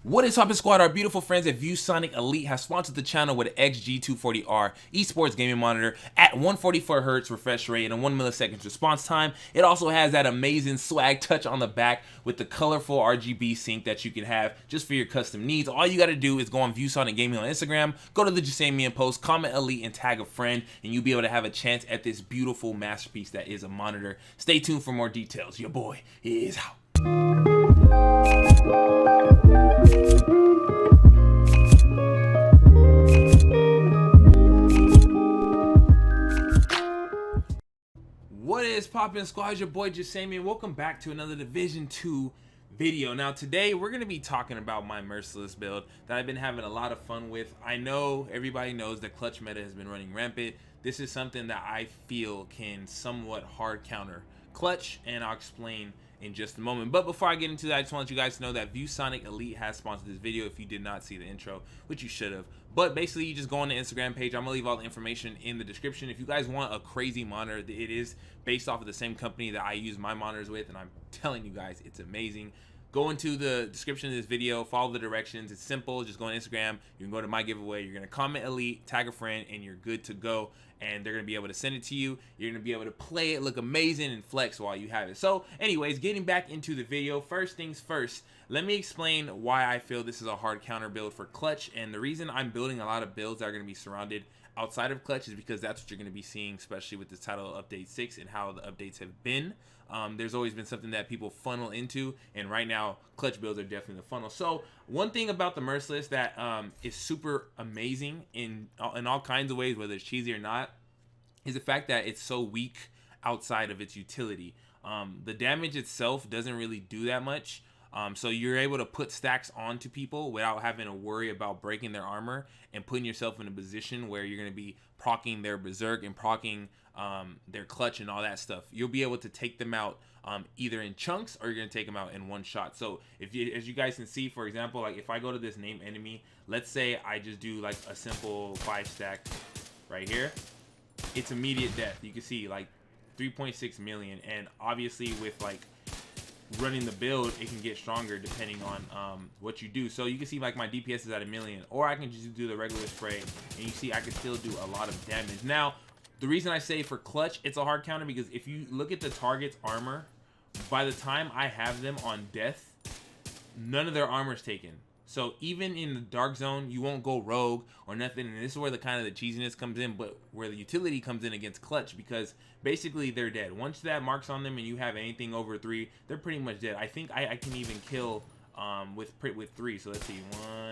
What is poppin' squad? Our beautiful friends at ViewSonic Elite have sponsored the channel with an XG240R esports gaming monitor at 144 Hz refresh rate and a 1 millisecond response time. It also has that amazing swag touch on the back with the colorful RGB sync that you can have just for your custom needs. All you gotta do is go on ViewSonic Gaming on Instagram, go to the Jesimein post, comment Elite and tag a friend, and you'll be able to have a chance at this beautiful masterpiece that is a monitor. Stay tuned for more details. Your boy is out. What is poppin' squad? Your boy Jesimein. Welcome back to another Division 2 video. Now today we're going to be talking about my Merciless build that I've been having a lot of fun with. I know everybody knows that clutch meta has been running rampant. This is something that I feel can somewhat hard counter clutch, and I'll explain in just a moment. But before I get into that, I just want you guys to know that ViewSonic Elite has sponsored this video if you did not see the intro, which you should have. But basically, you just go on the Instagram page. I'm gonna leave all the information in the description. If you guys want a crazy monitor, it is based off of the same company that I use my monitors with, and I'm telling you guys, it's amazing. Go into the description of this video, follow the directions. It's simple. Just go on Instagram. You can go to my giveaway. You're gonna comment Elite, tag a friend, and you're good to go. And they're gonna be able to send it to you. You're gonna be able to play it, look amazing, and flex while you have it. So anyways, getting back into the video, first things first, let me explain why I feel this is a hard counter build for clutch. And the reason I'm building a lot of builds that are gonna be surrounded outside of clutch is because that's what you're gonna be seeing, especially with this title update 6 and how the updates have been. There's always been something that people funnel into, and right now clutch builds are definitely the funnel. So one thing about the Merciless that is super amazing in all kinds of ways, whether it's cheesy or not, is the fact that it's so weak outside of its utility. The damage itself doesn't really do that much. So you're able to put stacks onto people without having to worry about breaking their armor and putting yourself in a position where you're going to be proccing their berserk and proccing their clutch and all that stuff. You'll be able to take them out either in chunks, or you're going to take them out in one shot. So if you, as you guys can see, for example, like if I go to this name enemy, let's say I just do like a simple 5 stack right here, it's immediate death. You can see like 3.6 million, and obviously with like running the build, it can get stronger depending on what you do. So you can see like my DPS is at 1 million, or I can just do the regular spray, and you see I can still do a lot of damage. Now the reason I say for clutch it's a hard counter, because if you look at the target's armor, by the time I have them on death, none of their armor is taken. So even in the dark zone, you won't go rogue or nothing, and this is where the kind of the cheesiness comes in, but where the utility comes in against clutch, because basically they're dead. Once that marks on them and you have anything over 3, they're pretty much dead. I think I can even kill with 3. So let's see,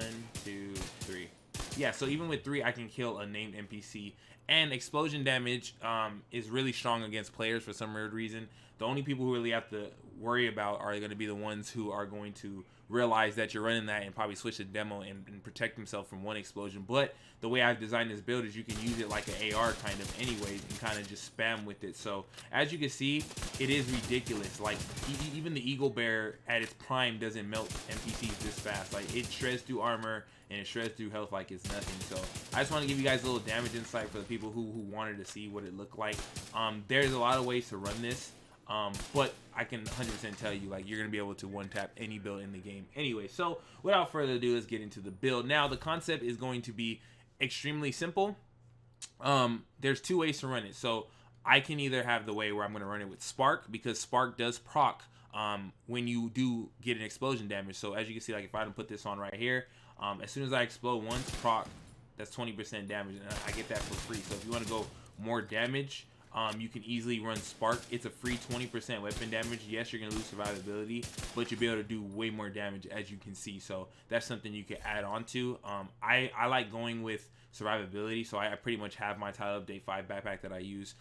1, 2, 3. Yeah, so even with 3, I can kill a named NPC. And explosion damage is really strong against players for some weird reason. The only people who really have to worry about are going to be the ones who are going to realize that you're running that and probably switch to demo and protect themselves from one explosion. But the way I've designed this build is you can use it like an AR kind of anyways, and kind of just spam with it. So as you can see, it is ridiculous. Like even the Eagle Bear at its prime doesn't melt NPCs this fast. Like it shreds through armor and it shreds through health like it's nothing. So I just want to give you guys a little damage insight for the people who wanted to see what it looked like. There's a lot of ways to run this. But I can 100% tell you, like, you're going to be able to one-tap any build in the game. Anyway, so without further ado, let's get into the build. Now, the concept is going to be extremely simple. There's 2 ways to run it. So I can either have the way where I'm going to run it with Spark, because Spark does proc when you do get an explosion damage. So as you can see, like if I don't put this on right here, as soon as I explode once, proc, that's 20% damage, and I get that for free. So if you want to go more damage, you can easily run Spark. It's a free 20% weapon damage. Yes, you're going to lose survivability, but you'll be able to do way more damage, as you can see. So that's something you can add on to. I like going with survivability, so I pretty much have my Title Update 5 backpack that I use.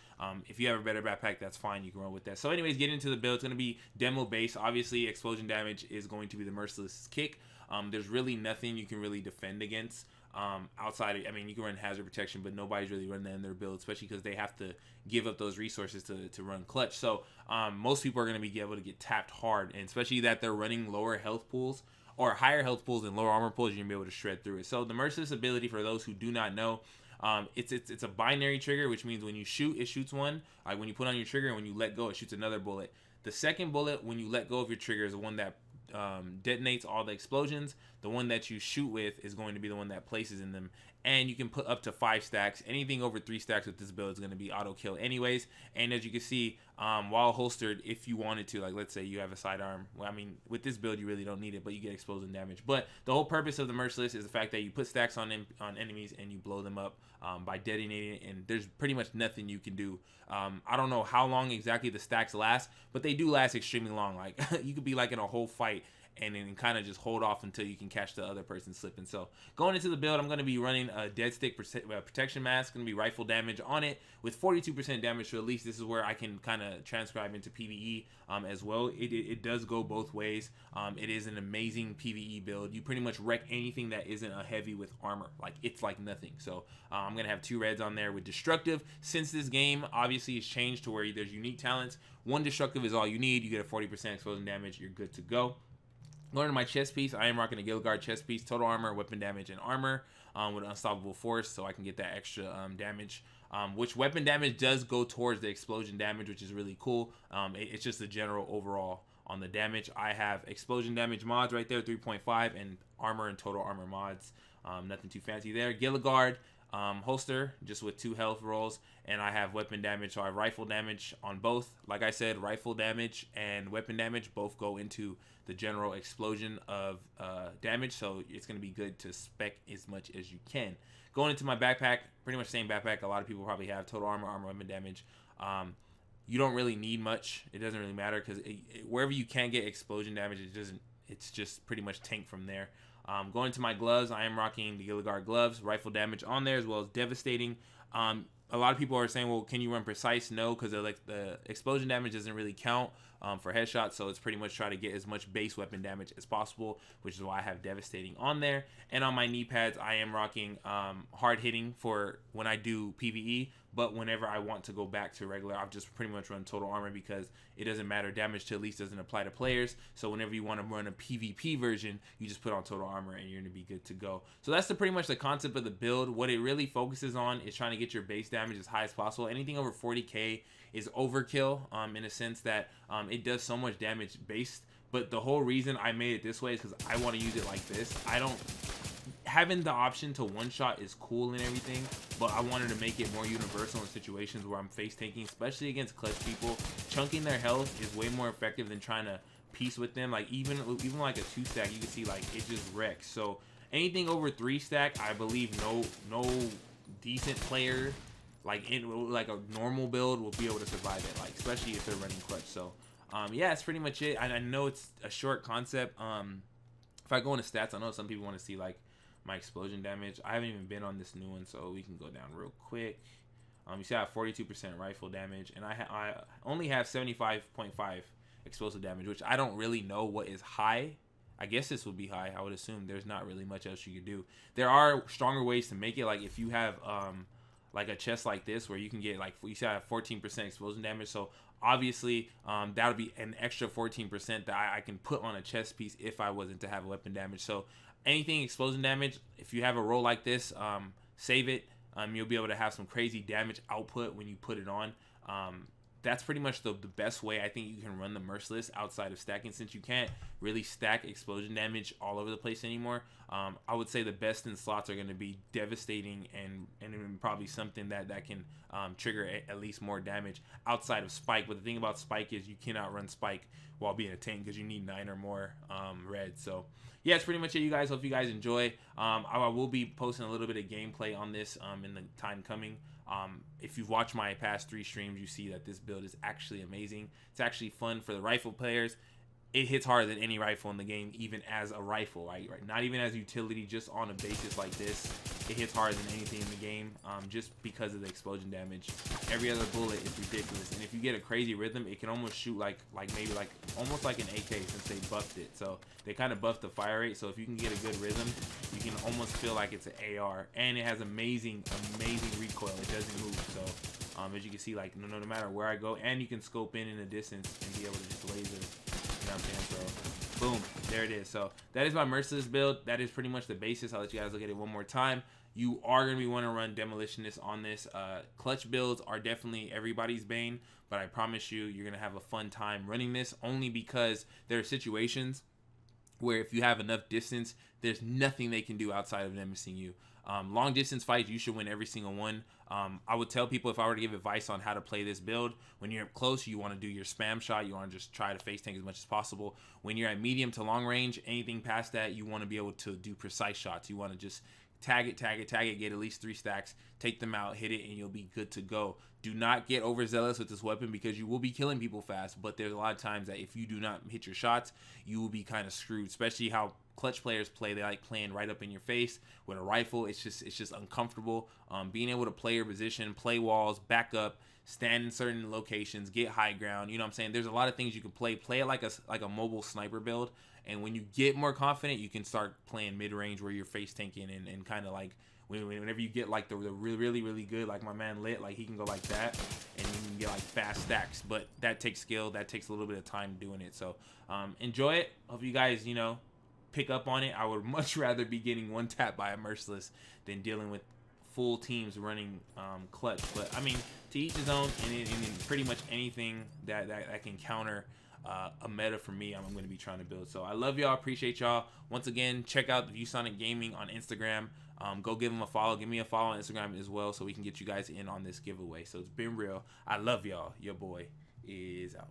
If you have a better backpack, that's fine. You can run with that. So anyways, get into the build. It's going to be demo based. Obviously, explosion damage is going to be the Merciless kick. There's really nothing you can really defend against. Outside of, I mean, you can run hazard protection, but nobody's really running that in their build, especially because they have to give up those resources to run clutch. So most people are going to be able to get tapped hard, and especially that they're running lower health pools or higher health pools and lower armor pools, you're going to be able to shred through it. So the Merciless ability, for those who do not know, it's a binary trigger, which means when you shoot, it shoots one. Like when you put on your trigger and when you let go, it shoots another bullet. The second bullet, when you let go of your trigger, is the one that detonates all the explosions. the one that you shoot with is going to be the one that places in them. And you can put up to 5 stacks. Anything over 3 stacks with this build is going to be auto kill anyways. And as you can see, while holstered, if you wanted to, like let's say you have a sidearm, well, I mean with this build you really don't need it, but you get explosion damage. But the whole purpose of the Merciless is the fact that you put stacks on enemies and you blow them up by detonating it, and there's pretty much nothing you can do. I don't know how long exactly the stacks last, but they do last extremely long. Like you could be like in a whole fight and then kind of just hold off until you can catch the other person slipping. So going into the build, I'm going to be running a dead stick protection mask. Going to be rifle damage on it with 42% damage. So at least this is where I can kind of transcribe into PVE as well. It does go both ways. It is an amazing PVE build. You pretty much wreck anything that isn't a heavy with armor. Like it's like nothing. So I'm going to have 2 reds on there with destructive. Since this game obviously has changed to where there's unique talents, 1 destructive is all you need. You get a 40% explosion damage. You're good to go. Going to my chest piece, I am rocking a Gilligard chest piece, total armor, weapon damage, and armor with unstoppable force, so I can get that extra damage. Which weapon damage does go towards the explosion damage, which is really cool. It's just the general overall on the damage. I have explosion damage mods right there, 3.5, and armor and total armor mods. Nothing too fancy there. Gilligard holster just with 2 health rolls, and I have weapon damage, so I have rifle damage on both. Like I said, rifle damage and weapon damage both go into the general explosion of damage, so it's going to be good to spec as much as you can. Going into my backpack, pretty much same backpack a lot of people probably have, total armor, weapon damage. You don't really need much. It doesn't really matter because wherever you can get explosion damage, it's just pretty much tank from there. Going to my gloves, I am rocking the Gilligard gloves, rifle damage on there as well as devastating. A lot of people are saying, well, can you run precise? No, because like the explosion damage doesn't really count for headshots, so it's pretty much try to get as much base weapon damage as possible, which is why I have devastating on there. And on my knee pads, I am rocking hard hitting for when I do PVE, but whenever I want to go back to regular, I've just pretty much run total armor because it doesn't matter. Damage to at least doesn't apply to players, so whenever you want to run a PvP version, you just put on total armor and you're going to be good to go. So that's pretty much the concept of the build. What it really focuses on is trying to get your base damage as high as possible. Anything over 40k is overkill in a sense that it does so much damage based, but the whole reason I made it this way is because I want to use it like this. Having the option to one-shot is cool and everything, but I wanted to make it more universal in situations where I'm face tanking, especially against clutch people. Chunking their health is way more effective than trying to piece with them. Like even like a 2-stack, you can see like it just wrecks. So anything over 3-stack, I believe no decent player like a normal build will be able to survive it, like especially if they're running clutch. So yeah, that's pretty much it. I know it's a short concept. If I go into stats, I know some people want to see like my explosion damage. I haven't even been on this new one, so we can go down real quick. You see I have 42% rifle damage, and I only have 75.5 explosive damage, which I don't really know what is high. I guess this would be high. I would assume there's not really much else you could do. There are stronger ways to make it, like if you have like a chest like this where you can get like, you see I have 14% explosion damage, so obviously that would be an extra 14% that I can put on a chest piece if I wasn't to have weapon damage. So anything explosion damage, if you have a roll like this, save it. You'll be able to have some crazy damage output when you put it on. That's pretty much the best way I think you can run the Merciless outside of stacking, since you can't really stack explosion damage all over the place anymore. I would say the best in slots are going to be devastating and probably something that can trigger at least more damage outside of spike. But the thing about spike is you cannot run spike while being a tank because you need 9 or more reds. So yeah, that's pretty much it, you guys. Hope you guys enjoy. I will be posting a little bit of gameplay on this in the time coming. If you've watched my past 3 streams, you see that this build is actually amazing. It's actually fun for the rifle players. It hits harder than any rifle in the game, even as a rifle, right? Not even as a utility, just on a basis like this. It hits harder than anything in the game, just because of the explosion damage. Every other bullet is ridiculous, and if you get a crazy rhythm, it can almost shoot like maybe almost like an AK, since they buffed it. So they kind of buffed the fire rate, so if you can get a good rhythm, you can almost feel like it's an AR, and it has amazing recoil. It doesn't move, so as you can see, like no matter where I go, and you can scope in a distance and be able to just laser. You know what I'm saying? So boom, there it is. So that is my Merciless build. That is pretty much the basis. I'll let you guys look at it one more time. You are going to be wanting to run Demolitionist on this. Clutch builds are definitely everybody's bane, but I promise you, you're going to have a fun time running this, only because there are situations where if you have enough distance, there's nothing they can do outside of them missing you. Long distance fights, you should win every single one. I would tell people, if I were to give advice on how to play this build, when you're up close, you want to do your spam shot. You want to just try to face tank as much as possible. When you're at medium to long range, anything past that, you want to be able to do precise shots. You want to just tag it, get at least 3 stacks, take them out, hit it, and you'll be good to go. Do not get overzealous with this weapon, because you will be killing people fast, but there's a lot of times that if you do not hit your shots, you will be kind of screwed, especially how clutch players play. They like playing right up in your face with a rifle. It's just uncomfortable. Being able to play your position, play walls, back up, stand in certain locations, get high ground. You know what I'm saying? There's a lot of things you can play it like a mobile sniper build. And when you get more confident, you can start playing mid-range where you're face tanking and kind of like whenever you get like the really good, like my man Lit, like he can go like that and you can get like fast stacks. But that takes skill. That takes a little bit of time doing it. So enjoy it. Hope you guys, pick up on it. I would much rather be getting one tap by a Merciless than dealing with full teams running clutch. But I mean, to each his own, and pretty much anything that can counter a meta for me, I'm going to be trying to build. So I love y'all, appreciate y'all. Once again, check out ViewSonic Gaming on Instagram. Go give them a follow. Give me a follow on Instagram as well, so we can get you guys in on this giveaway. So it's been real. I love y'all. Your boy is out.